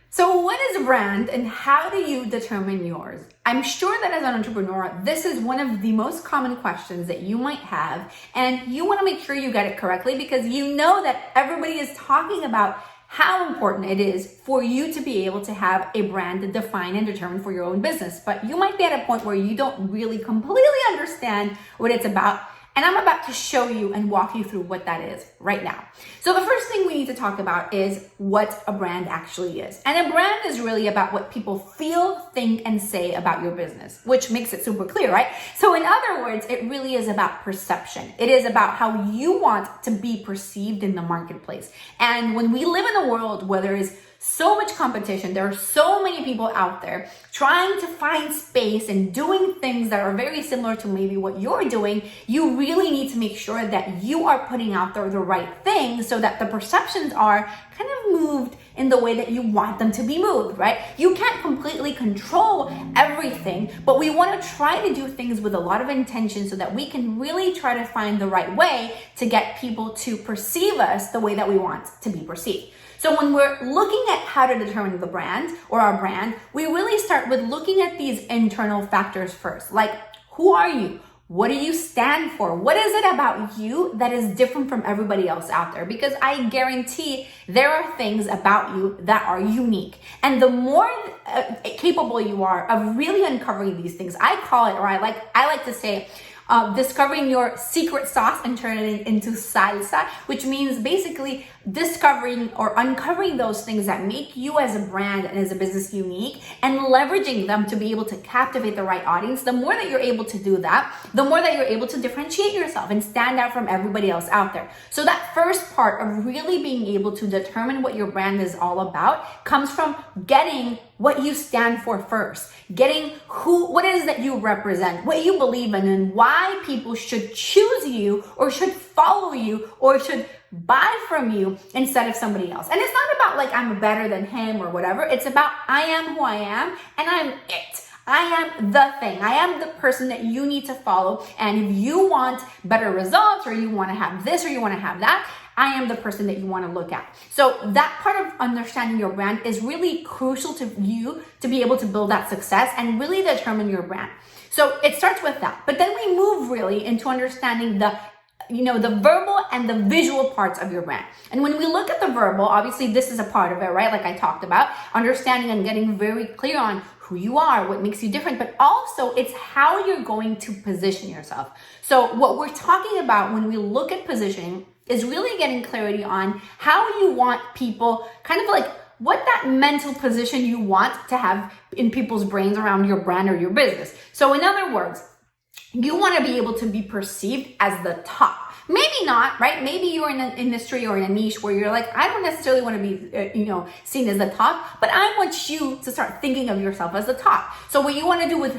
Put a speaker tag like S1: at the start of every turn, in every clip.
S1: So what is a brand and how do you determine yours? I'm sure that as an entrepreneur, this is one of the most common questions that you might have, and you want to make sure you get it correctly because you know that everybody is talking about how important it is for you to be able to have a brand defined and determined for your own business. But you might be at a point where you don't really completely understand what it's about. And I'm about to show you and walk you through what that is right now. So the first thing we need to talk about is what a brand actually is. And a brand is really about what people feel, think, and say about your business, which makes it super clear, right? So in other words, it really is about perception. It is about how you want to be perceived in the marketplace. And when we live in a world where there is so much competition, there are so many people out there trying to find space and doing things that are very similar to maybe what you're doing, you really need to make sure that you are putting out there the right things so that the perceptions are kind of moved in the way that you want them to be moved, right? You can't completely control everything, but we want to try to do things with a lot of intention so that we can really try to find the right way to get people to perceive us the way that we want to be perceived. So when we're looking at how to determine the brand or our brand, we really start with looking at these internal factors first. Like, who are you? What do you stand for? What is it about you that is different from everybody else out there? Because I guarantee there are things about you that are unique. And the more capable you are of really uncovering these things, I call it, or I like to say, discovering your secret sauce and turning it into salsa, which means basically discovering or uncovering those things that make you as a brand and as a business unique and leveraging them to be able to captivate the right audience. The more that you're able to do that, the more that you're able to differentiate yourself and stand out from everybody else out there. So that first part of really being able to determine what your brand is all about comes from getting what you stand for first, getting what it is that you represent, what you believe in, and why people should choose you or should follow you or should buy from you instead of somebody else. And it's not about like I'm better than him or whatever. It's about I am who I am and I'm it. I am the thing. I am the person that you need to follow. And if you want better results or you want to have this or you want to have that, I am the person that you want to look at. So that part of understanding your brand is really crucial to you to be able to build that success and really determine your brand. So it starts with that. But then we move really into understanding the verbal and the visual parts of your brand. And when we look at the verbal, obviously this is a part of it, right? Like I talked about, understanding and getting very clear on who you are, what makes you different, but also it's how you're going to position yourself. So what we're talking about when we look at positioning is really getting clarity on how you want people, kind of like what that mental position you want to have in people's brains around your brand or your business. So in other words, you want to be able to be perceived as the top. Maybe not, right? Maybe you're in an industry or in a niche where you're like, I don't necessarily want to be, seen as the top, but I want you to start thinking of yourself as the top. So what you want to do with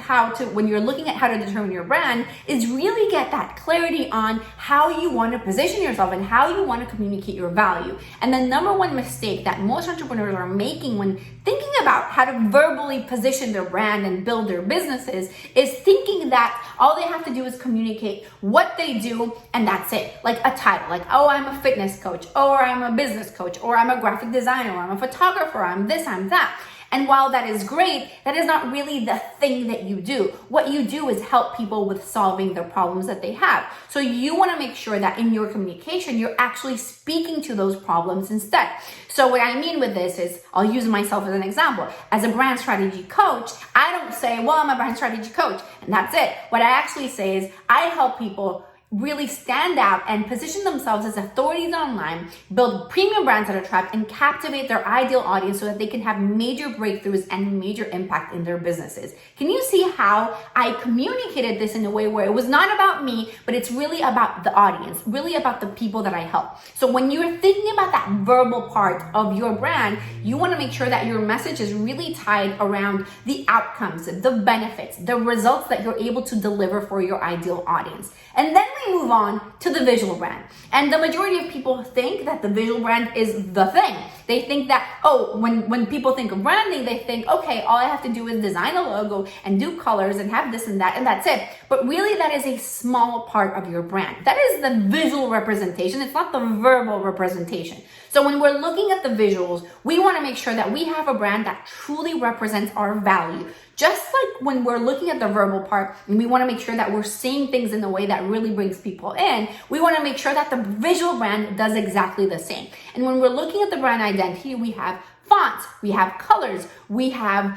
S1: when you're looking at how to determine your brand is really get that clarity on how you want to position yourself and how you want to communicate your value. And the number one mistake that most entrepreneurs are making when thinking about how to verbally position their brand and build their businesses is thinking that all they have to do is communicate what they do and that's it. Like a title, like, oh, I'm a fitness coach, or I'm a business coach, or I'm a graphic designer, or I'm a photographer, I'm this, I'm that. And while that is great, that is not really the thing that you do. What you do is help people with solving the problems that they have. So you want to make sure that in your communication, you're actually speaking to those problems instead. So what I mean with this is, I'll use myself as an example. As a brand strategy coach, I don't say, well, I'm a brand strategy coach, and that's it. What I actually say is, I help people really stand out and position themselves as authorities online, build premium brands that attract and captivate their ideal audience so that they can have major breakthroughs and major impact in their businesses. Can you see how I communicated this in a way where it was not about me, but it's really about the audience, really about the people that I help? So when you're thinking about that verbal part of your brand, you want to make sure that your message is really tied around the outcomes, the benefits, the results that you're able to deliver for your ideal audience. And then we move on to the visual brand. And the majority of people think that the visual brand is the thing. They think that, when people think of branding, they think, okay, all I have to do is design a logo and do colors and have this and that, and that's it. But really, that is a small part of your brand. That is the visual representation. It's not the verbal representation. So when we're looking at the visuals, we want to make sure that we have a brand that truly represents our value. Just like when we're looking at the verbal part and we want to make sure that we're saying things in a way that really brings people in, we want to make sure that the visual brand does exactly the same. And when we're looking at the brand identity, we have fonts, we have colors, we have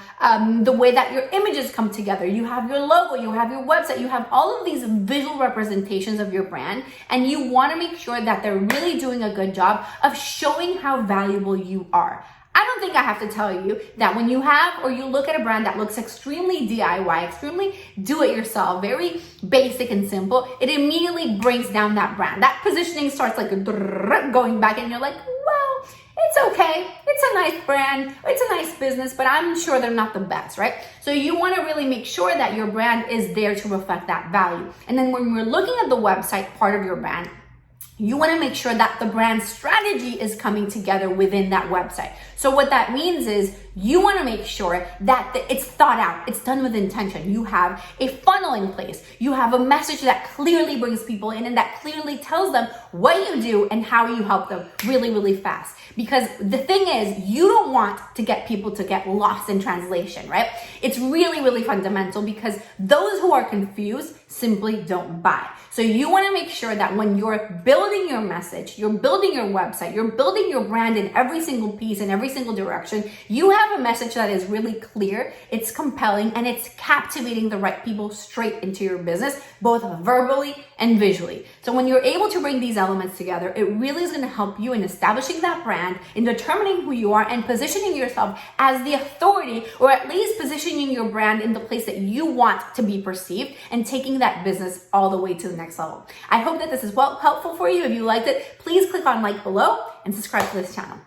S1: the way that your images come together, you have your logo, you have your website, you have all of these visual representations of your brand, and you want to make sure that they're really doing a good job of showing how valuable you are. I don't think I have to tell you that when you have or you look at a brand that looks extremely DIY, extremely do-it-yourself, very basic and simple, it immediately brings down that brand. That positioning starts like going back and you're like, well, it's okay. It's a nice brand. It's a nice business, but I'm sure they're not the best, right? So you want to really make sure that your brand is there to reflect that value. And then when we're looking at the website part of your brand, you want to make sure that the brand strategy is coming together within that website. So what that means is you want to make sure that it's thought out, it's done with intention. You have a funnel in place. You have a message that clearly brings people in and that clearly tells them what you do and how you help them really, really fast. Because the thing is, you don't want to get people to get lost in translation, right? It's really, really fundamental because those who are confused simply don't buy. So you want to make sure that when you're building your message, you're building your website, you're building your brand in every single piece, in every single direction, you have a message that is really clear, it's compelling, and it's captivating the right people straight into your business, both verbally and visually. So when you're able to bring these elements together, it really is going to help you in establishing that brand, in determining who you are, and positioning yourself as the authority, or at least positioning your brand in the place that you want to be perceived, and taking that business all the way to the next level. I hope that this is helpful for you. If you liked it, please click on like below and subscribe to this channel.